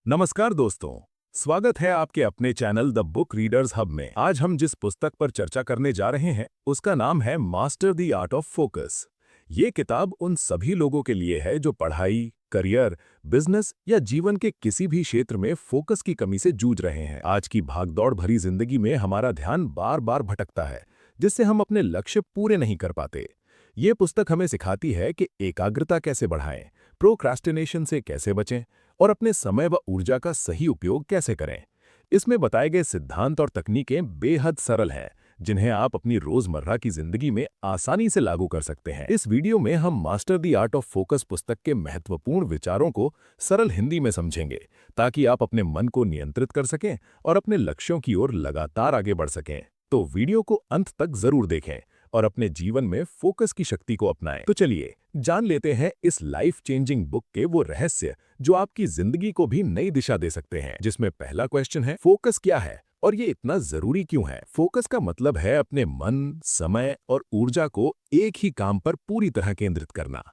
नमस्कार दोस्तों, स्वागत है आपके अपने channel the book readers hub में। आज हम जिस पुस्तक पर चर्चा करने जा रहे हैं उसका नाम है master the art of focus. ये किताब उन सभी लोगों के लिए है जो पढ़ाई, करियर, बिजनेस या जीवन के किसी भी क्षेत्र में फोकस की कमी से जूझ रहे हैं। आज की भागदौड़ भरी जिंदगी में हमारा ध्यान बार बार भटकता है, जिससे हम अपने लक्ष्य पूरे नहीं कर पाते। ये पुस्तक हमें सिखाती है कि एकाग्रता कैसे बढ़ाएं, प्रोक्रास्टिनेशन से कैसे बचें और अपने समय व ऊर्जा का सही उपयोग कैसे करें। इसमें बताए गए सिद्धांत और तकनीकें बेहद सरल हैं, जिन्हें आप अपनी रोजमर्रा की जिंदगी में आसानी से लागू कर सकते हैं। इस वीडियो में हम master the art of focus पुस्तक के महत्वपूर्ण विचारों को सरल हिंदी में समझेंगे, ताकि आप अपने मन को नियंत्रित कर सकें और अपने लक्ष्यों की ओर लगातार आगे बढ़ सकें। तो वीडियो को अंत तक जरूर देखें और अपने जीवन में फोकस की शक्ति को अपनाएं। तो चलिए जान लेते हैं इस लाइफ चेंजिंग बुक के वो रहस्य जो आपकी जिंदगी को भी नई दिशा दे सकते हैं। जिसमें पहला क्वेश्चन है, फोकस क्या है और ये इतना जरूरी क्यों है? फोकस का मतलब है अपने मन, समय और ऊर्जा को एक ही काम पर पूरी तरह केंद्रित करना।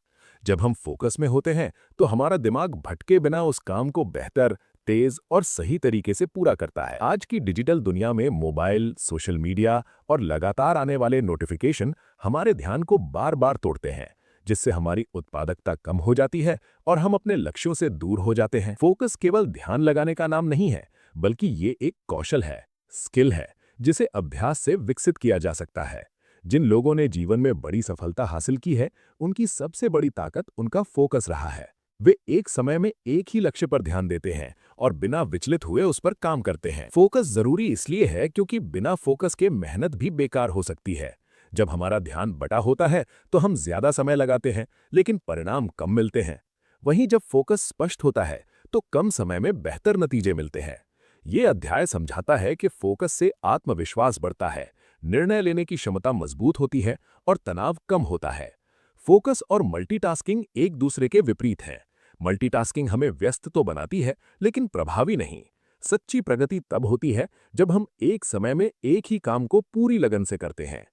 जब हम फोकस में होते हैं तो हमारा दिमाग भटके बिना उस काम को बेहतर, तेज और सही तरीके से पूरा करता है। आज की डिजिटल दुनिया में मोबाइल, सोशल मीडिया और लगातार आने वाले नोटिफिकेशन हमारे ध्यान को बार बार तोड़ते हैं, जिससे हमारी उत्पादकता कम हो जाती है और हम अपने लक्ष्यों से दूर हो जाते हैं। फोकस केवल ध्यान लगाने का नाम नहीं है, बल्कि ये एक कौशल है, स्किल है, जिसे अभ्यास से विकसित किया जा सकता है। जिन लोगों ने जीवन में बड़ी सफलता हासिल की है, उनकी सबसे बड़ी ताकत उनका फोकस रहा है। वे एक समय में एक ही लक्ष्य पर ध्यान देते हैं और बिना विचलित हुए उस पर काम करते हैं। फोकस जरूरी इसलिए है क्योंकि बिना फोकस के मेहनत भी बेकार हो सकती है। जब हमारा ध्यान बटा होता है तो हम ज्यादा समय लगाते हैं, लेकिन परिणाम कम मिलते हैं। वहीं जब फोकस स्पष्ट होता है तो कम समय में बेहतर नतीजे मिलते हैं। ये अध्याय समझाता है कि फोकस से आत्मविश्वास बढ़ता है, निर्णय लेने की क्षमता मजबूत होती है और तनाव कम होता है। फोकस और मल्टीटास्किंग एक दूसरे के विपरीत हैं। मल्टीटास्किंग हमें व्यस्त तो बनाती है, लेकिन प्रभावी नहीं। सच्ची प्रगति तब होती है जब हम एक समय में एक ही काम को पूरी लगन से करते हैं।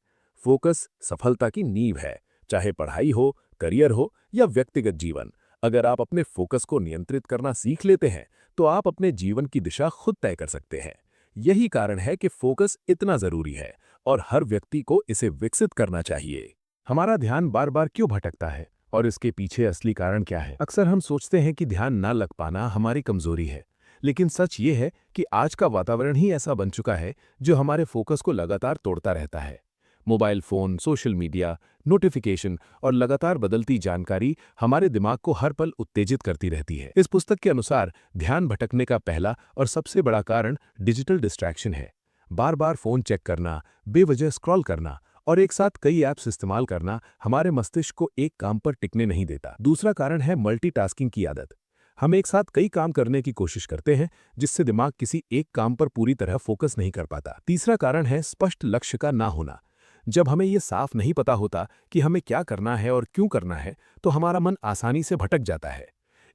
फोकस सफलता की नींव है, चाहे पढ़ाई हो, करियर हो या व्यक्तिगत जीवन। अगर आप अपने फोकस को नियंत्रित करना सीख लेते हैं, तो आप अपने जीवन की दिशा खुद तय कर सकते हैं। यही कारण है कि फोकस इतना जरूरी है और हर व्यक्ति को इसे विकसित करना चाहिए। हमारा ध्यान बार बार क्यों भटकता है और इसके पीछे असली कारण क्या है? अक्सर हम सोचते हैं कि ध्यान ना लग पाना हमारी कमजोरी है, लेकिन सच ये है कि आज का वातावरण ही ऐसा बन चुका है जो हमारे फोकस को लगातार तोड़ता रहता है। Mobile phone, social media, notification और लगातार बदलती जानकारी हमारे दिमाग को हर पल उत्तेजित करती रहती है। इस पुस्तक के अनुसार ध्यान भटकने का पहला और सबसे बड़ा कारण डिजिटल डिस्ट्रैक्शन है। बार बार फोन चेक करना, बेवजह स्क्रॉल करना और एक साथ कई ऐप्स इस्तेमाल करना हमारे मस्तिष्क को एक काम पर टिकने नहीं देता। दूसरा कारण है मल्टीटास्किंग की आदत। हम एक साथ कई काम करने की कोशिश करते हैं, जिससे दिमाग किसी एक काम पर पूरी तरह फोकस नहीं कर पाता। तीसरा कारण है स्पष्ट लक्ष्य का ना होना। जब हमें ये साफ नहीं पता होता कि हमें क्या करना है और क्यों करना है, तो हमारा मन आसानी से भटक जाता है।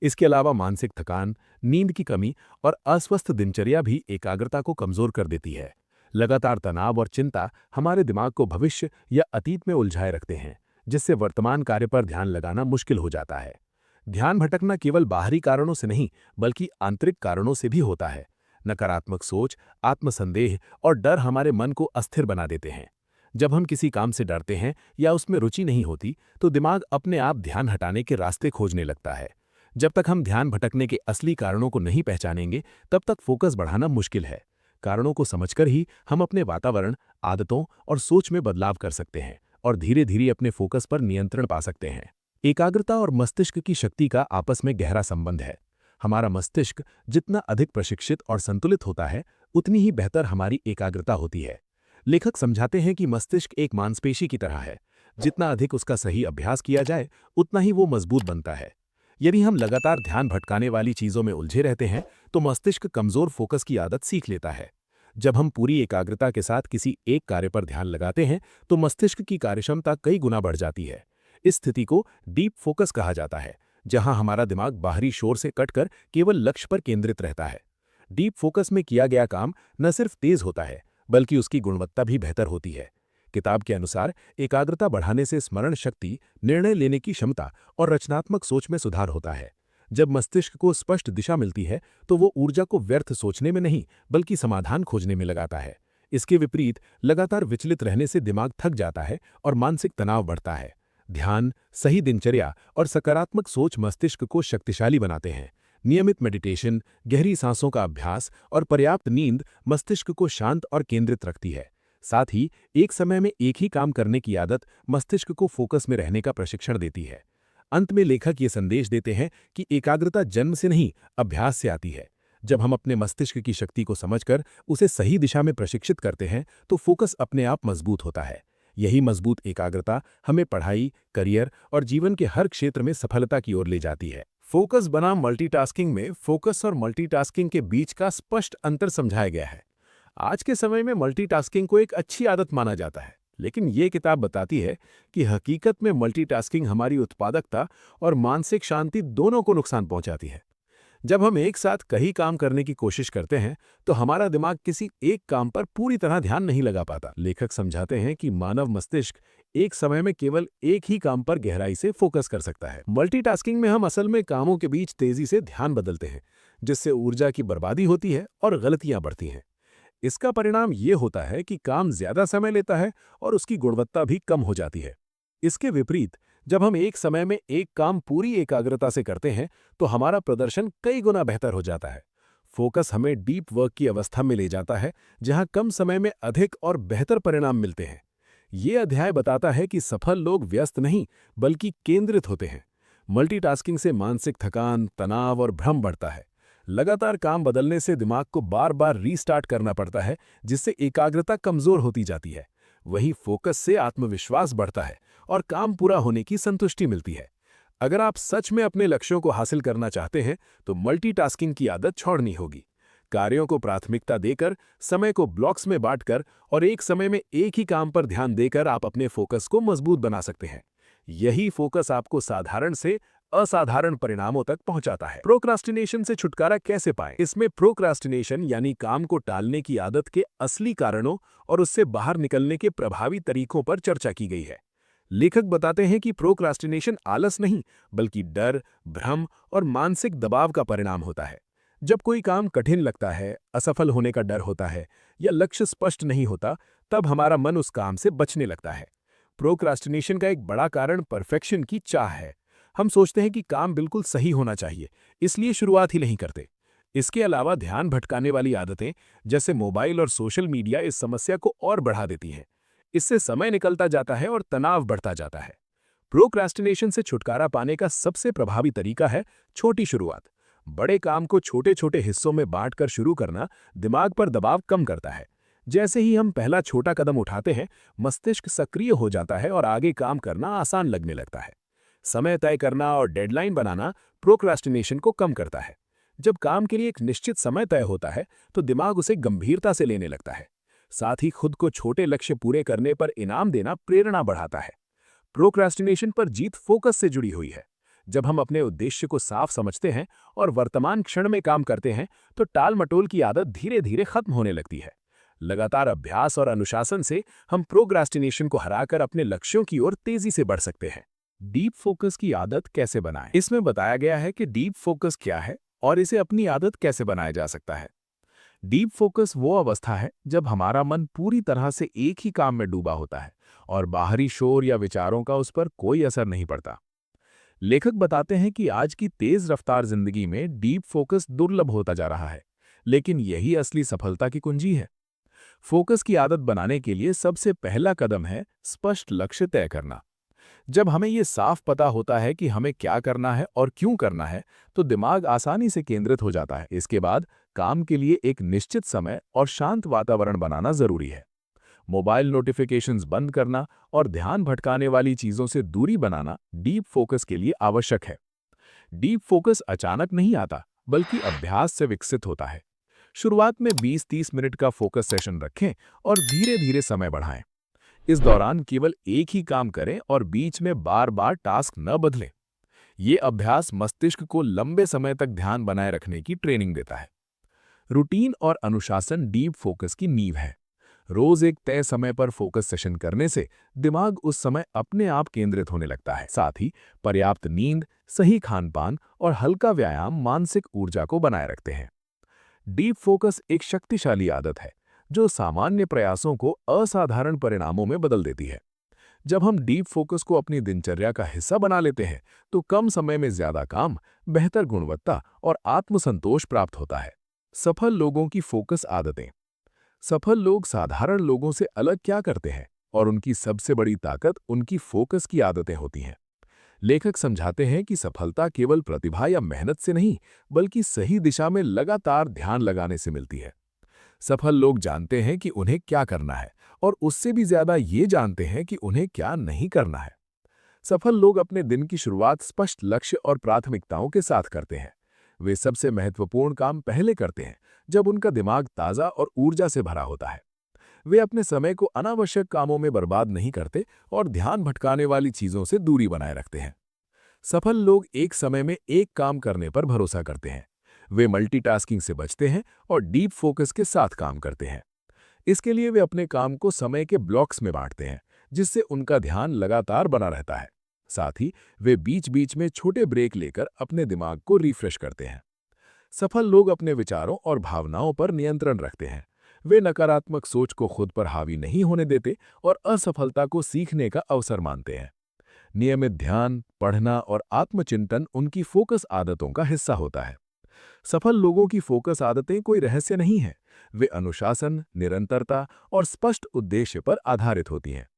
इसके अलावा मानसिक थकान, नींद की कमी और अस्वस्थ दिनचर्या भी एकाग्रता को कमजोर कर देती है। लगातार तनाव और चिंता हमारे दिमाग को भविष्य या अतीत में उलझाए रखते हैं, जिससे वर्तमान कार्य पर ध्यान लगाना मुश्किल हो जाता है। ध्यान भटकना केवल बाहरी कारणों से नहीं, बल्कि आंतरिक कारणों से भी होता है। नकारात्मक सोच, आत्मसंदेह और डर हमारे मन को अस्थिर बना देते हैं। जब हम किसी काम से डरते हैं या उसमें रुचि नहीं होती, तो दिमाग अपने आप ध्यान हटाने के रास्ते खोजने लगता है। जब तक हम ध्यान भटकने के असली कारणों को नहीं पहचानेंगे, तब तक फोकस बढ़ाना मुश्किल है। कारणों को समझकर ही हम अपने वातावरण, आदतों और सोच में बदलाव कर सकते हैं और धीरे धीरे अपने फोकस पर नियंत्रण पा सकते हैं। एकाग्रता और मस्तिष्क की शक्ति का आपस में गहरा संबंध है। हमारा मस्तिष्क जितना अधिक प्रशिक्षित और संतुलित होता है, उतनी ही बेहतर हमारी एकाग्रता होती है। लेखक समझाते हैं कि मस्तिष्क एक मांसपेशी की तरह है। जितना अधिक उसका सही अभ्यास किया जाए, उतना ही वो मजबूत बनता है। यदि हम लगातार ध्यान भटकाने वाली चीजों में उलझे रहते हैं, तो मस्तिष्क कमजोर फोकस की आदत सीख लेता है। जब हम पूरी एकाग्रता के साथ किसी एक कार्य पर ध्यान लगाते हैं, तो मस्तिष्क की कार्यक्षमता कई गुना बढ़ जाती है। इस स्थिति को डीप फोकस कहा जाता है, जहां हमारा दिमाग बाहरी शोर से कटकर केवल लक्ष्य पर केंद्रित रहता है। डीप फोकस में किया गया काम न सिर्फ तेज होता है, बल्कि उसकी गुणवत्ता भी बेहतर होती है। किताब के अनुसार एकाग्रता बढ़ाने से स्मरण शक्ति, निर्णय लेने की क्षमता और रचनात्मक सोच में सुधार होता है। जब मस्तिष्क को स्पष्ट दिशा मिलती है तो वो ऊर्जा को व्यर्थ सोचने में नहीं बल्कि समाधान खोजने में लगाता है। इसके विपरीत लगातार विचलित रहने से दिमाग थक जाता है और मानसिक तनाव बढ़ता है। ध्यान, सही दिनचर्या और सकारात्मक सोच मस्तिष्क को शक्तिशाली बनाते हैं। नियमित मेडिटेशन, गहरी सांसों का अभ्यास और पर्याप्त नींद मस्तिष्क को शांत और केंद्रित रखती है। साथ ही एक समय में एक ही काम करने की आदत मस्तिष्क को फोकस में रहने का प्रशिक्षण देती है। अंत में लेखक ये संदेश देते हैं कि एकाग्रता जन्म से नहीं, अभ्यास से आती है। जब हम अपने मस्तिष्क की शक्ति को समझकर उसे सही दिशा में प्रशिक्षित करते हैं तो फोकस अपने आप मजबूत होता है। यही मजबूत एकाग्रता हमें पढ़ाई, करियर और जीवन के हर क्षेत्र में सफलता की ओर ले जाती है। फोकस बनाम मल्टीटास्किंग में फोकस और मल्टीटास्किंग के बीच का स्पष्ट अंतर समझाया गया है। आज के समय में मल्टीटास्किंग को एक अच्छी आदत माना जाता है, लेकिन ये किताब बताती है कि हकीकत में मल्टीटास्किंग हमारी उत्पादकता और मानसिक शांति दोनों को नुकसान पहुंचाती है। जब हम एक साथ कई काम करने की कोशिश करते हैं तो हमारा दिमाग किसी एक काम पर पूरी तरह ध्यान नहीं लगा पाता। लेखक समझाते हैं कि मानव मस्तिष्क एक समय में केवल एक ही काम पर गहराई से फोकस कर सकता है। मल्टीटास्किंग में हम असल में कामों के बीच तेजी से ध्यान बदलते हैं, जिससे ऊर्जा की बर्बादी होती है और गलतियां बढ़ती हैं। इसका परिणाम ये होता है कि काम ज्यादा समय लेता है और उसकी गुणवत्ता भी कम हो जाती है। इसके विपरीत जब हम एक समय में एक काम पूरी एकाग्रता से करते हैं तो हमारा प्रदर्शन कई गुना बेहतर हो जाता है। फोकस हमें डीप वर्क की अवस्था में ले जाता है, जहां कम समय में अधिक और बेहतर परिणाम मिलते हैं। ये अध्याय बताता है कि सफल लोग व्यस्त नहीं बल्कि केंद्रित होते हैं। मल्टीटास्किंग से मानसिक थकान, तनाव और भ्रम बढ़ता है। लगातार काम बदलने से दिमाग को बार बार रीस्टार्ट करना पड़ता है, जिससे एकाग्रता कमजोर होती जाती है। वही फोकस से आत्मविश्वास बढ़ता है और काम पूरा होने की संतुष्टि मिलती है। अगर आप सच में अपने लक्ष्यों को हासिल करना चाहते हैं तो मल्टीटास्किंग की आदत छोड़नी होगी। कार्यों को प्राथमिकता देकर, समय को ब्लॉक्स में बांटकर और एक समय में एक ही काम पर ध्यान देकर आप अपने फोकस को मजबूत बना सकते हैं। यही फोकस आपको साधारण से असाधारण परिणामों तक पहुंचाता है। प्रोक्रास्टिनेशन से छुटकारा कैसे पाएं? इसमें प्रोक्रास्टिनेशन यानी काम को टालने की आदत के असली कारणों और उससे बाहर निकलने के प्रभावी तरीकों पर चर्चा की गई है। लेखक बताते हैं कि प्रोक्रास्टिनेशन आलस नहीं बल्कि डर, भ्रम और मानसिक दबाव का परिणाम होता है। जब कोई काम कठिन लगता है, असफल होने का डर होता है या लक्ष्य स्पष्ट नहीं होता, तब हमारा मन उस काम से बचने लगता है। प्रोक्रास्टिनेशन का एक बड़ा कारण परफेक्शन की चाह है। हम सोचते हैं कि काम बिल्कुल सही होना चाहिए, इसलिए शुरुआत ही नहीं करते। इसके अलावा ध्यान भटकाने वाली आदतें जैसे मोबाइल और सोशल मीडिया इस समस्या को और बढ़ा देती हैं। इससे समय निकलता जाता है और तनाव बढ़ता जाता है। प्रोक्रास्टिनेशन से छुटकारा पाने का सबसे प्रभावी तरीका है छोटी शुरुआत। बड़े काम को छोटे छोटे हिस्सों में बांटकर शुरू करना दिमाग पर दबाव कम करता है। जैसे ही हम पहला छोटा कदम उठाते हैं, मस्तिष्क सक्रिय हो जाता है और आगे काम करना आसान लगने लगता है। समय तय करना और डेडलाइन बनाना प्रोक्रास्टिनेशन को कम करता है। जब काम के लिए एक निश्चित समय तय होता है तो दिमाग उसे गंभीरता से लेने लगता है। साथ ही खुद को छोटे लक्ष्य पूरे करने पर इनाम देना प्रेरणा बढ़ाता है। प्रोक्रास्टिनेशन पर जीत फोकस से जुड़ी हुई है। जब हम अपने उद्देश्य को साफ समझते हैं और वर्तमान क्षण में काम करते हैं तो टाल-मटोल की आदत धीरे धीरे खत्म होने लगती है। लगातार अभ्यास और अनुशासन से हम प्रोक्रास्टिनेशन को हराकर अपने लक्ष्यों की ओर तेजी से बढ़ सकते हैं। डीप फोकस की आदत कैसे बनाएं? इसमें बताया गया है कि डीप फोकस क्या है और इसे अपनी आदत कैसे बनाया जा सकता है। डीप फोकस वो अवस्था है जब हमारा मन पूरी तरह से एक ही काम में डूबा होता है और बाहरी शोर या विचारों का उस पर कोई असर नहीं पड़ता। लेखक बताते हैं कि आज की तेज रफ्तार जिंदगी में डीप फोकस दुर्लभ होता जा रहा है, लेकिन यही असली सफलता की कुंजी है। फोकस की आदत बनाने के लिए सबसे पहला कदम है स्पष्ट लक्ष्य तय करना। जब हमें ये साफ पता होता है कि हमें क्या करना है और क्यों करना है, तो दिमाग आसानी से केंद्रित हो जाता है। इसके बाद काम के लिए एक निश्चित समय और शांत वातावरण बनाना जरूरी है। मोबाइल नोटिफिकेशंस बंद करना और ध्यान भटकाने वाली चीजों से दूरी बनाना डीप फोकस के लिए आवश्यक है। डीप फोकस अचानक नहीं आता, बल्कि अभ्यास से विकसित होता है। शुरुआत में 20-30 मिनट का फोकस सेशन रखें और धीरे धीरे समय बढ़ाएं। इस दौरान केवल एक ही काम करें और बीच में बार बार टास्क न बदलें। ये अभ्यास मस्तिष्क को लंबे समय तक ध्यान बनाए रखने की ट्रेनिंग देता है। रूटीन और अनुशासन डीप फोकस की नींव है। रोज एक तय समय पर फोकस सेशन करने से दिमाग उस समय अपने आप केंद्रित होने लगता है। साथ ही पर्याप्त नींद, सही खान-पान और हल्का व्यायाम मानसिक ऊर्जा को बनाए रखते हैं। डीप फोकस एक शक्तिशाली आदत है जो सामान्य प्रयासों को असाधारण परिणामों में बदल देती है। जब हम डीप फोकस को अपनी दिनचर्या का हिस्सा बना लेते हैं, तो कम समय में ज्यादा काम, बेहतर गुणवत्ता और आत्मसंतोष प्राप्त होता है। सफल लोगों की फोकस आदतें। सफल लोग साधारण लोगों से अलग क्या करते हैं और उनकी सबसे बड़ी ताकत उनकी फोकस की आदतें होती हैं। लेखक समझाते हैं कि सफलता केवल प्रतिभा या मेहनत से नहीं, बल्कि सही दिशा में लगातार ध्यान लगाने से मिलती है। सफल लोग जानते हैं कि उन्हें क्या करना है और उससे भी ज्यादा ये जानते हैं कि उन्हें क्या नहीं करना है। सफल लोग अपने दिन की शुरुआत स्पष्ट लक्ष्य और प्राथमिकताओं के साथ करते हैं। वे सबसे महत्वपूर्ण काम पहले करते हैं जब उनका दिमाग ताज़ा और ऊर्जा से भरा होता है। वे अपने समय को अनावश्यक कामों में बर्बाद नहीं करते और ध्यान भटकाने वाली चीजों से दूरी बनाए रखते हैं। सफल लोग एक समय में एक काम करने पर भरोसा करते हैं। वे मल्टीटास्किंग से बचते हैं और डीप फोकस के साथ काम करते हैं। इसके लिए वे अपने काम को समय के ब्लॉक्स में बांटते हैं, जिससे उनका ध्यान लगातार बना रहता है। साथ ही वे बीच-बीच में छोटे ब्रेक लेकर अपने दिमाग को रिफ्रेश करते हैं। सफल लोग अपने विचारों और भावनाओं पर नियंत्रण रखते हैं। वे नकारात्मक सोच को खुद पर हावी नहीं होने देते और असफलता को सीखने का अवसर मानते हैं। नियमित ध्यान, पढ़ना और आत्मचिंतन उनकी फोकस आदतों का हिस्सा होता है। सफल लोगों की फोकस आदतें कोई रहस्य नहीं है। वे अनुशासन, निरंतरता और स्पष्ट उद्देश्य पर आधारित होती हैं।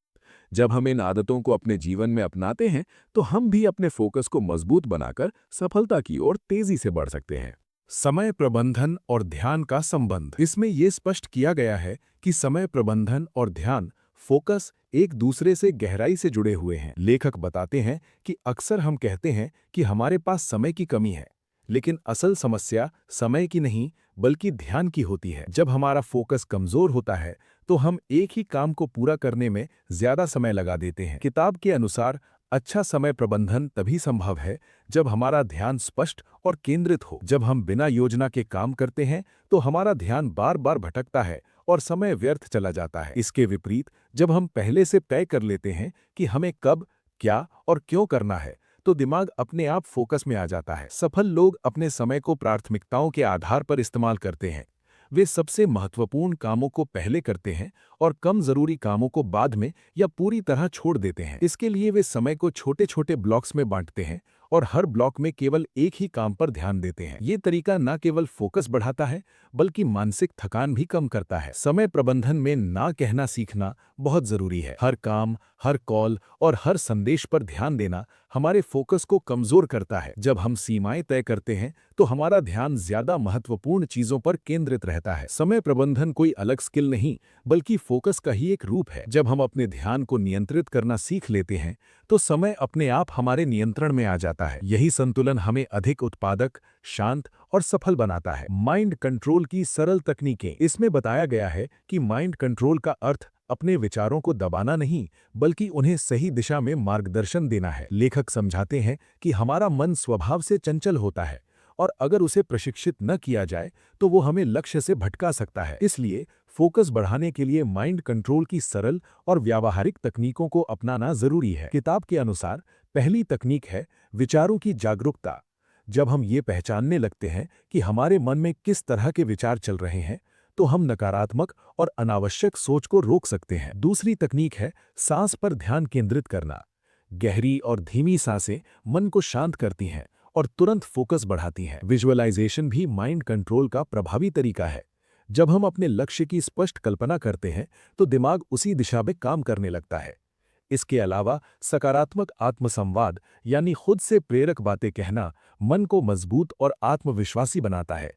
जब हम इन आदतों को अपने जीवन में अपनाते हैं, तो हम भी अपने फोकस को मजबूत बनाकर सफलता की ओर तेजी से बढ़ सकते हैं। समय प्रबंधन और ध्यान का संबंध। इसमें यह स्पष्ट किया गया है कि समय प्रबंधन और ध्यान, फोकस एक दूसरे से गहराई से जुड़े हुए हैं। लेखक बताते हैं कि अक्सर हम कहते हैं कि हमारे पास समय की कमी है, लेकिन असल समस्या समय की नहीं, बल्कि ध्यान की होती है। जब हमारा फोकस कमजोर होता है, तो हम एक ही काम को पूरा करने में ज्यादा समय लगा देते हैं। किताब के अनुसार अच्छा समय प्रबंधन तभी संभव है जब हमारा ध्यान स्पष्ट और केंद्रित हो। जब हम बिना योजना के काम करते हैं, तो हमारा ध्यान बार बार भटकता है और समय व्यर्थ चला जाता है। इसके विपरीत, जब हम पहले से तय कर लेते हैं कि हमें कब, क्या और क्यों करना है, तो दिमाग अपने आप फोकस में आ जाता है। सफल लोग अपने समय को प्राथमिकताओं के आधार पर इस्तेमाल करते हैं। वे सबसे महत्वपूर्ण कामों को पहले करते हैं और कम जरूरी कामों को बाद में या पूरी तरह छोड़ देते हैं। इसके लिए वे समय को छोटे छोटे ब्लॉक्स में बांटते हैं और हर ब्लॉक में केवल एक ही काम पर ध्यान देते हैं। ये तरीका न केवल फोकस बढ़ाता है, बल्कि मानसिक थकान भी कम करता है। समय प्रबंधन में ना कहना सीखना बहुत जरूरी है। हर काम, हर कॉल और हर संदेश पर ध्यान देना हमारे फोकस को कमजोर करता है। जब हम सीमाएं तय करते हैं, तो हमारा ध्यान ज्यादा महत्वपूर्ण चीजों पर केंद्रित रहता है। समय प्रबंधन कोई अलग स्किल नहीं, बल्कि फोकस का ही एक रूप है। जब हम अपने ध्यान को नियंत्रित करना सीख लेते हैं, तो समय अपने आप हमारे नियंत्रण में आ जाता है। यही संतुलन हमें अधिक उत्पादक, शांत और सफल बनाता है। माइंड कंट्रोल की सरल तकनीकें। इसमें बताया गया है कि माइंड कंट्रोल का अर्थ अपने विचारों को दबाना नहीं, बल्कि उन्हें सही दिशा में मार्गदर्शन देना है। लेखक समझाते हैं कि हमारा मन स्वभाव से चंचल होता है और अगर उसे प्रशिक्षित न किया जाए, तो वो हमें लक्ष्य से भटका सकता है। इसलिए फोकस बढ़ाने के लिए माइंड कंट्रोल की सरल और व्यावहारिक तकनीकों को अपनाना जरूरी है। किताब के अनुसार पहली तकनीक है विचारों की जागरूकता। जब हम ये पहचानने लगते हैं कि हमारे मन में किस तरह के विचार चल रहे हैं, तो हम नकारात्मक और अनावश्यक सोच को रोक सकते हैं। दूसरी तकनीक है सांस पर ध्यान केंद्रित करना। गहरी और धीमी सांसें मन को शांत करती हैं और तुरंत फोकस बढ़ाती हैं। विजुअलाइजेशन भी माइंड कंट्रोल का प्रभावी तरीका है। जब हम अपने लक्ष्य की स्पष्ट कल्पना करते हैं, तो दिमाग उसी दिशा में काम करने लगता है। इसके अलावा सकारात्मक आत्मसंवाद यानी खुद से प्रेरक बातें कहना मन को मजबूत और आत्मविश्वासी बनाता है।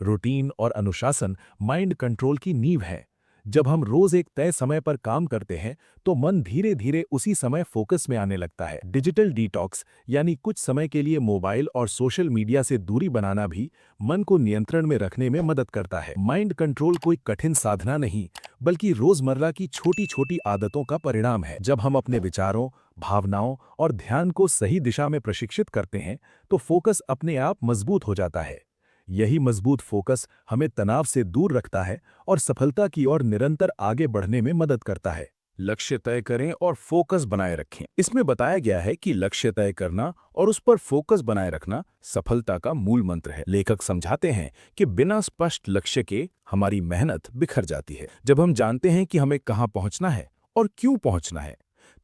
रूटीन और अनुशासन माइंड कंट्रोल की नींव है। जब हम रोज एक तय समय पर काम करते हैं, तो मन धीरे धीरे उसी समय फोकस में आने लगता है। डिजिटल डिटॉक्स यानी कुछ समय के लिए मोबाइल और सोशल मीडिया से दूरी बनाना भी मन को नियंत्रण में रखने में मदद करता है। माइंड कंट्रोल कोई कठिन साधना नहीं, बल्कि रोजमर्रा की छोटी छोटी आदतों का परिणाम है। जब हम अपने विचारों, भावनाओं और ध्यान को सही दिशा में प्रशिक्षित करते हैं, तो फोकस अपने आप मजबूत हो जाता है। यही मजबूत फोकस हमें तनाव से दूर रखता है और सफलता की ओर निरंतर आगे बढ़ने में मदद करता है। लक्ष्य तय करें और फोकस बनाए रखें। इसमें बताया गया है कि लक्ष्य तय करना और उस पर फोकस बनाए रखना सफलता का मूल मंत्र है। लेखक समझाते हैं कि बिना स्पष्ट लक्ष्य के हमारी मेहनत बिखर जाती है। जब हम जानते हैं कि हमें कहाँ पहुंचना है और क्यों पहुंचना है,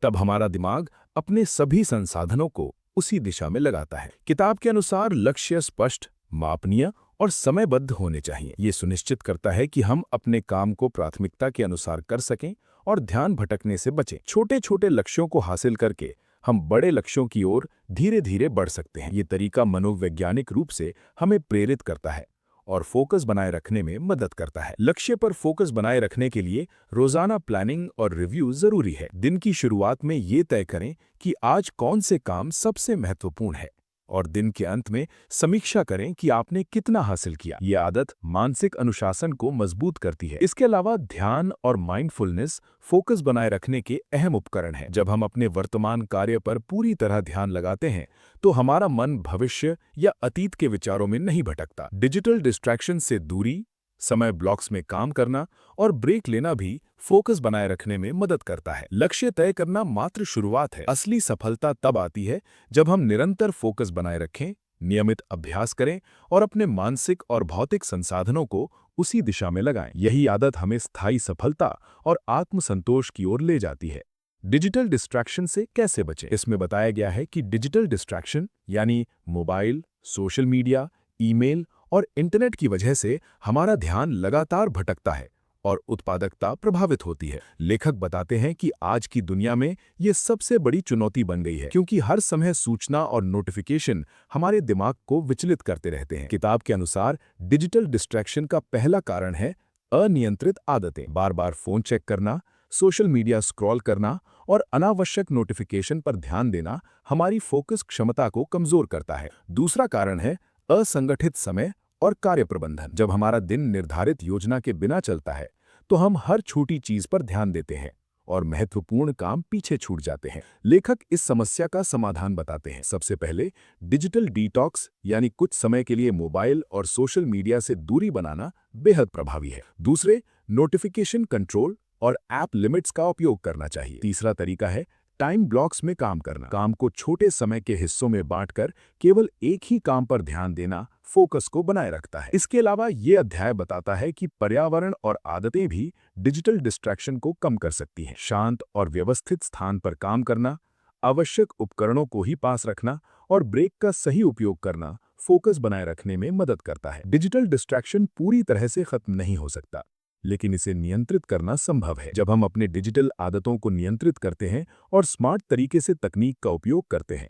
तब हमारा दिमाग अपने सभी संसाधनों को उसी दिशा में लगाता है। किताब के अनुसार लक्ष्य स्पष्ट, मापनीय और समयबद्ध होने चाहिए। ये सुनिश्चित करता है कि हम अपने काम को प्राथमिकता के अनुसार कर सकें और ध्यान भटकने से बचें। छोटे छोटे लक्ष्यों को हासिल करके हम बड़े लक्ष्यों की ओर धीरे धीरे बढ़ सकते हैं। ये तरीका मनोवैज्ञानिक रूप से हमें प्रेरित करता है और फोकस बनाए रखने में मदद करता है। लक्ष्य पर फोकस बनाए रखने के लिए रोजाना प्लानिंग और रिव्यू जरूरी है। दिन की शुरुआत में ये तय करें कि आज कौन से काम सबसे महत्वपूर्ण है और दिन के अंत में समीक्षा करें कि आपने कितना हासिल किया। ये आदत मानसिक अनुशासन को मजबूत करती है। इसके अलावा ध्यान और माइंडफुलनेस फोकस बनाए रखने के अहम उपकरण हैं। जब हम अपने वर्तमान कार्य पर पूरी तरह ध्यान लगाते हैं तो हमारा मन भविष्य या अतीत के विचारों में नहीं भटकता। डिजिटल डिस्ट्रैक्शन से दूरी, समय ब्लॉक्स में काम करना और ब्रेक लेना भी फोकस बनाए रखने में मदद करता है। लक्ष्य तय करना मात्र शुरुआत है। असली सफलता तब आती है जब हम निरंतर फोकस बनाए रखें, नियमित अभ्यास करें और अपने मानसिक और भौतिक संसाधनों को उसी दिशा में लगाएं। यही आदत हमें स्थायी सफलता और आत्मसंतोष की ओर ले जाती है। डिजिटल डिस्ट्रैक्शन से कैसे बचें? इसमें बताया गया है कि डिजिटल डिस्ट्रैक्शन यानी मोबाइल, सोशल मीडिया, ईमेल और इंटरनेट की वजह से हमारा ध्यान लगातार भटकता है और उत्पादकता प्रभावित होती है। लेखक बताते हैं कि आज की दुनिया में ये सबसे बड़ी चुनौती बन गई है, क्योंकि हर समय सूचना और नोटिफिकेशन हमारे दिमाग को विचलित करते रहते हैं। किताब के अनुसार डिजिटल डिस्ट्रैक्शन का पहला कारण है अनियंत्रित आदतें। बार बार फोन चेक करना, सोशल मीडिया स्क्रॉल करना और अनावश्यक नोटिफिकेशन पर ध्यान देना हमारी फोकस क्षमता को कमजोर करता है। दूसरा कारण है असंगठित समय और कार्य प्रबंधन। जब हमारा दिन निर्धारित योजना के बिना चलता है तो हम हर छोटी चीज पर ध्यान देते हैं और महत्वपूर्ण काम पीछे छूट जाते हैं। लेखक इस समस्या का समाधान बताते हैं। सबसे पहले डिजिटल डिटॉक्स यानी कुछ समय के लिए मोबाइल और सोशल मीडिया से दूरी बनाना बेहद प्रभावी है। दूसरे, नोटिफिकेशन कंट्रोल और ऐप लिमिट्स का उपयोग करना चाहिए। तीसरा तरीका है टाइम ब्लॉक्स में काम करना। काम को छोटे समय के हिस्सों में बांटकर केवल एक ही काम पर ध्यान देना फोकस को बनाए रखता है। इसके अलावा ये अध्याय बताता है कि पर्यावरण और आदतें भी डिजिटल डिस्ट्रैक्शन को कम कर सकती हैं। शांत और व्यवस्थित स्थान पर काम करना, आवश्यक उपकरणों को ही पास रखना और ब्रेक का सही उपयोग करना फोकस बनाए रखने में मदद करता है। डिजिटल डिस्ट्रैक्शन पूरी तरह से खत्म नहीं हो सकता, लेकिन इसे नियंत्रित करना संभव है। जब हम अपने डिजिटल आदतों को नियंत्रित करते हैं और स्मार्ट तरीके से तकनीक का उपयोग करते हैं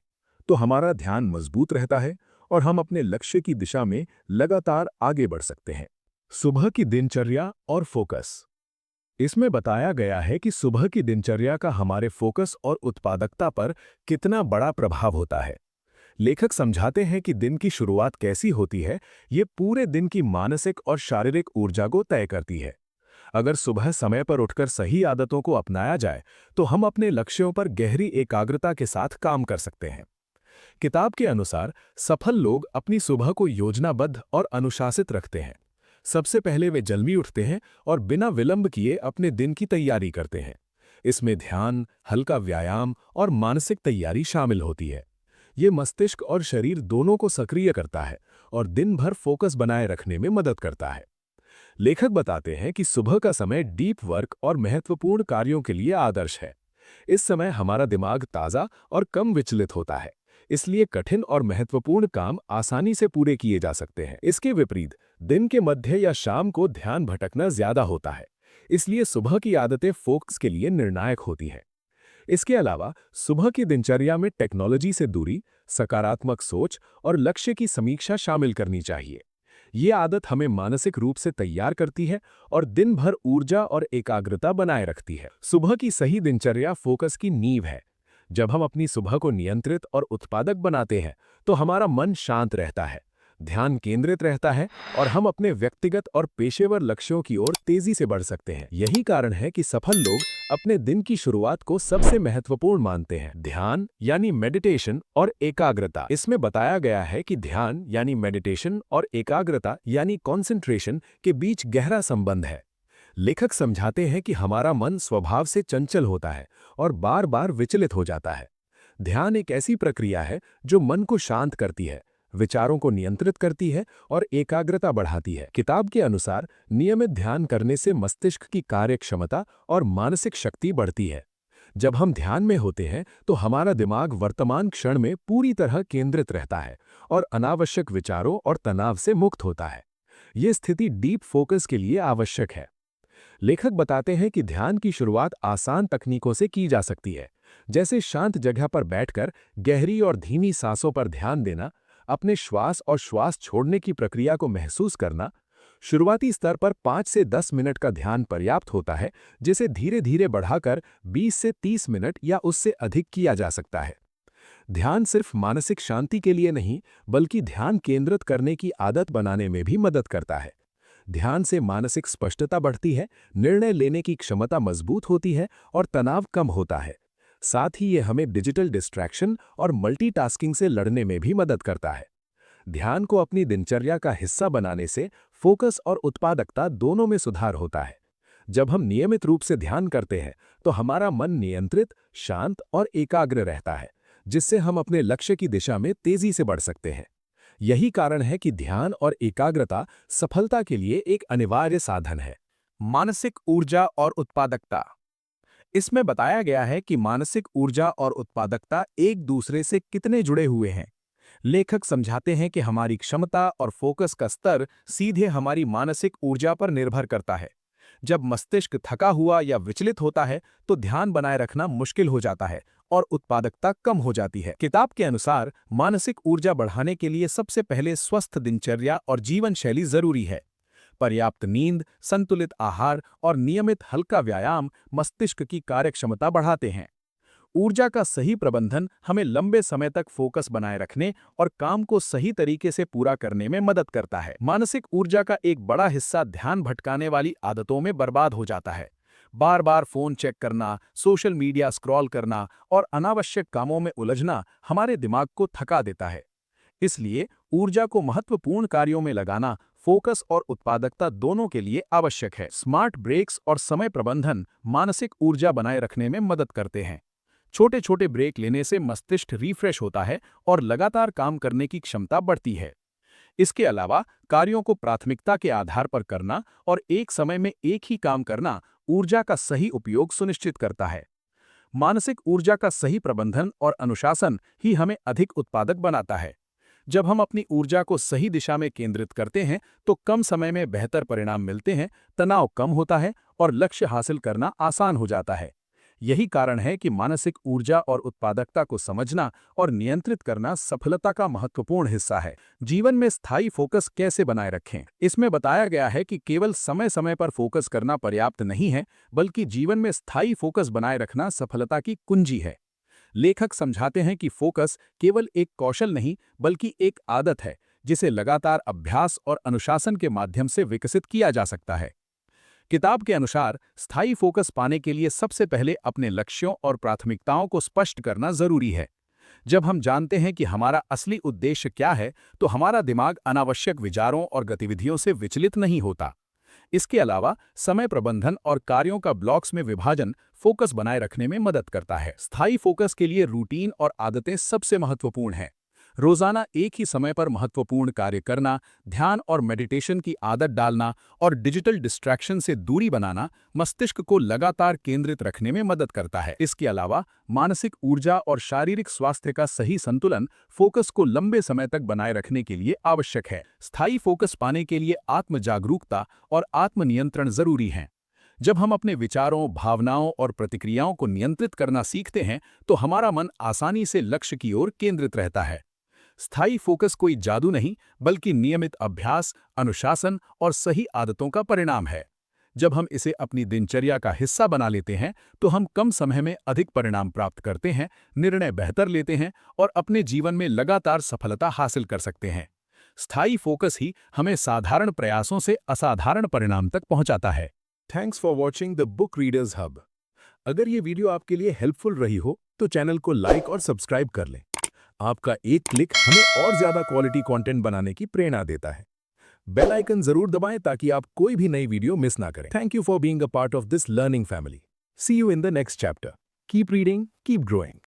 तो हमारा ध्यान मजबूत रहता है और हम अपने लक्ष्य की दिशा में लगातार आगे बढ़ सकते हैं। सुबह की दिनचर्या और फोकस। इसमें बताया गया है कि सुबह की दिनचर्या का हमारे फोकस और उत्पादकता पर कितना बड़ा प्रभाव होता है। लेखक समझाते हैं कि दिन की शुरुआत कैसी होती है, ये पूरे दिन की मानसिक और शारीरिक ऊर्जा को तय करती है। अगर सुबह समय पर उठकर सही आदतों को अपनाया जाए तो हम अपने लक्ष्यों पर गहरी एकाग्रता के साथ काम कर सकते हैं। किताब के अनुसार सफल लोग अपनी सुबह को योजनाबद्ध और अनुशासित रखते हैं। सबसे पहले वे जल्दी उठते हैं और बिना विलंब किए अपने दिन की तैयारी करते हैं। इसमें ध्यान, हल्का व्यायाम और मानसिक तैयारी शामिल होती है। ये मस्तिष्क और शरीर दोनों को सक्रिय करता है और दिन भर फोकस बनाए रखने में मदद करता है। लेखक बताते हैं कि सुबह का समय डीप वर्क और महत्वपूर्ण कार्यों के लिए आदर्श है। इस समय हमारा दिमाग ताज़ा और कम विचलित होता है, इसलिए कठिन और महत्वपूर्ण काम आसानी से पूरे किए जा सकते हैं। इसके विपरीत दिन के मध्य या शाम को ध्यान भटकना ज्यादा होता है, इसलिए सुबह की आदतें फोकस के लिए निर्णायक होती हैं। इसके अलावा सुबह की दिनचर्या में टेक्नोलॉजी से दूरी, सकारात्मक सोच और लक्ष्य की समीक्षा शामिल करनी चाहिए। ये आदत हमें मानसिक रूप से तैयार करती है और दिन भर ऊर्जा और एकाग्रता बनाए रखती है। सुबह की सही दिनचर्या फोकस की नींव है। जब हम अपनी सुबह को नियंत्रित और उत्पादक बनाते हैं तो हमारा मन शांत रहता है, ध्यान केंद्रित रहता है और हम अपने व्यक्तिगत और पेशेवर लक्ष्यों की ओर तेजी से बढ़ सकते हैं। यही कारण है कि सफल लोग अपने दिन की शुरुआत को सबसे महत्वपूर्ण मानते हैं। ध्यान यानी मेडिटेशन और एकाग्रता। इसमें बताया गया है कि ध्यान यानी मेडिटेशन और एकाग्रता यानी कॉन्सेंट्रेशन के बीच गहरा संबंध है। लेखक समझाते हैं कि हमारा मन स्वभाव से चंचल होता है और बार बार विचलित हो जाता है। ध्यान एक ऐसी प्रक्रिया है जो मन को शांत करती है, विचारों को नियंत्रित करती है और एकाग्रता बढ़ाती है। किताब के अनुसार नियमित ध्यान करने से मस्तिष्क की कार्यक्षमता और मानसिक शक्ति बढ़ती है। जब हम ध्यान में होते हैं तो हमारा दिमाग वर्तमान क्षण में पूरी तरह केंद्रित रहता है और अनावश्यक विचारों और तनाव से मुक्त होता है। ये स्थिति डीप फोकस के लिए आवश्यक है। लेखक बताते हैं कि ध्यान की शुरुआत आसान तकनीकों से की जा सकती है, जैसे शांत जगह पर बैठकर गहरी और धीमी सांसों पर ध्यान देना, अपने श्वास और श्वास छोड़ने की प्रक्रिया को महसूस करना। शुरुआती स्तर पर 5 से 10 मिनट का ध्यान पर्याप्त होता है, जिसे धीरे धीरे बढ़ाकर 20 से 30 मिनट या उससे अधिक किया जा सकता है। ध्यान सिर्फ मानसिक शांति के लिए नहीं, बल्कि ध्यान केंद्रित करने की आदत बनाने में भी मदद करता है। ध्यान से मानसिक स्पष्टता बढ़ती है, निर्णय लेने की क्षमता मजबूत होती है और तनाव कम होता है। साथ ही ये हमें डिजिटल डिस्ट्रैक्शन और मल्टीटास्किंग से लड़ने में भी मदद करता है। ध्यान को अपनी दिनचर्या का हिस्सा बनाने से फोकस और उत्पादकता दोनों में सुधार होता है। जब हम नियमित रूप से ध्यान करते हैं तो हमारा मन नियंत्रित, शांत और एकाग्र रहता है, जिससे हम अपने लक्ष्य की दिशा में तेजी से बढ़ सकते हैं। यही कारण है कि ध्यान और एकाग्रता सफलता के लिए एक अनिवार्य साधन है। मानसिक ऊर्जा और उत्पादकता। इसमें बताया गया है कि मानसिक ऊर्जा और उत्पादकता एक दूसरे से कितने जुड़े हुए हैं। लेखक समझाते हैं कि हमारी क्षमता और फोकस का स्तर सीधे हमारी मानसिक ऊर्जा पर निर्भर करता है। जब मस्तिष्क थका हुआ या विचलित होता है तो ध्यान बनाए रखना मुश्किल हो जाता है और उत्पादकता कम हो जाती है। किताब के अनुसार मानसिक ऊर्जा बढ़ाने के लिए सबसे पहले स्वस्थ दिनचर्या और जीवन शैली जरूरी है। पर्याप्त नींद, संतुलित आहार और नियमित हल्का व्यायाम मस्तिष्क की कार्यक्षमता बढ़ाते हैं। ऊर्जा का सही प्रबंधन हमें लंबे समय तक फोकस बनाए रखने और काम को सही तरीके से पूरा करने में मदद करता है। मानसिक ऊर्जा का एक बड़ा हिस्सा ध्यान भटकाने वाली आदतों में बर्बाद हो जाता है। बार बार फोन चेक करना, सोशल मीडिया स्क्रॉल करना और अनावश्यक कामों में उलझना हमारे दिमाग को थका देता है। इसलिए ऊर्जा को महत्वपूर्ण कार्यों में लगाना फोकस और उत्पादकता दोनों के लिए आवश्यक है। स्मार्ट ब्रेक्स और समय प्रबंधन मानसिक ऊर्जा बनाए रखने में मदद करते हैं। छोटे छोटे ब्रेक लेने से मस्तिष्क रिफ्रेश होता है और लगातार काम करने की क्षमता बढ़ती है। इसके अलावा कार्यों को प्राथमिकता के आधार पर करना और एक समय में एक ही काम करना ऊर्जा का सही उपयोग सुनिश्चित करता है। मानसिक ऊर्जा का सही प्रबंधन और अनुशासन ही हमें अधिक उत्पादक बनाता है। जब हम अपनी ऊर्जा को सही दिशा में केंद्रित करते हैं तो कम समय में बेहतर परिणाम मिलते हैं, तनाव कम होता है और लक्ष्य हासिल करना आसान हो जाता है। यही कारण है कि मानसिक ऊर्जा और उत्पादकता को समझना और नियंत्रित करना सफलता का महत्वपूर्ण हिस्सा है। जीवन में स्थायी फोकस कैसे बनाए रखें? इसमें बताया गया है कि केवल समय समय पर फोकस करना पर्याप्त नहीं है, बल्कि जीवन में स्थायी फोकस बनाए रखना सफलता की कुंजी है। लेखक समझाते हैं कि फोकस केवल एक कौशल नहीं, बल्कि एक आदत है, जिसे लगातार अभ्यास और अनुशासन के माध्यम से विकसित किया जा सकता है। किताब के अनुसार स्थायी फोकस पाने के लिए सबसे पहले अपने लक्ष्यों और प्राथमिकताओं को स्पष्ट करना जरूरी है। जब हम जानते हैं कि हमारा असली उद्देश्य क्या है, तो हमारा दिमाग अनावश्यक विचारों और गतिविधियों से विचलित नहीं होता। इसके अलावा समय प्रबंधन और कार्यों का ब्लॉक्स में विभाजन फोकस बनाए रखने में मदद करता है। स्थायी फोकस के लिए रूटीन और आदतें सबसे महत्वपूर्ण हैं। रोजाना एक ही समय पर महत्वपूर्ण कार्य करना, ध्यान और मेडिटेशन की आदत डालना और डिजिटल डिस्ट्रैक्शन से दूरी बनाना मस्तिष्क को लगातार केंद्रित रखने में मदद करता है। इसके अलावा मानसिक ऊर्जा और शारीरिक स्वास्थ्य का सही संतुलन फोकस को लंबे समय तक बनाए रखने के लिए आवश्यक है। स्थायी फोकस पाने के लिए आत्म जागरूकता और आत्मनियंत्रण जरूरी हैं। जब हम अपने विचारों, भावनाओं और प्रतिक्रियाओं को नियंत्रित करना सीखते हैं, तो हमारा मन आसानी से लक्ष्य की ओर केंद्रित रहता है। स्थायी फोकस कोई जादू नहीं, बल्कि नियमित अभ्यास, अनुशासन और सही आदतों का परिणाम है। जब हम इसे अपनी दिनचर्या का हिस्सा बना लेते हैं, तो हम कम समय में अधिक परिणाम प्राप्त करते हैं, निर्णय बेहतर लेते हैं और अपने जीवन में लगातार सफलता हासिल कर सकते हैं। स्थायी फोकस ही हमें साधारण प्रयासों से असाधारण परिणाम तक पहुंचाता है। Thanks for watching the book readers hub. अगर ये वीडियो आपके लिए हेल्पफुल रही हो तो चैनल को लाइक और सब्सक्राइब कर लें। आपका एक क्लिक हमें और ज्यादा क्वालिटी कंटेंट बनाने की प्रेरणा देता है। बेल आइकन जरूर दबाएं ताकि आप कोई भी नई वीडियो मिस ना करें। Thank you for being a part of this learning family. See you in the next chapter. Keep reading, keep growing.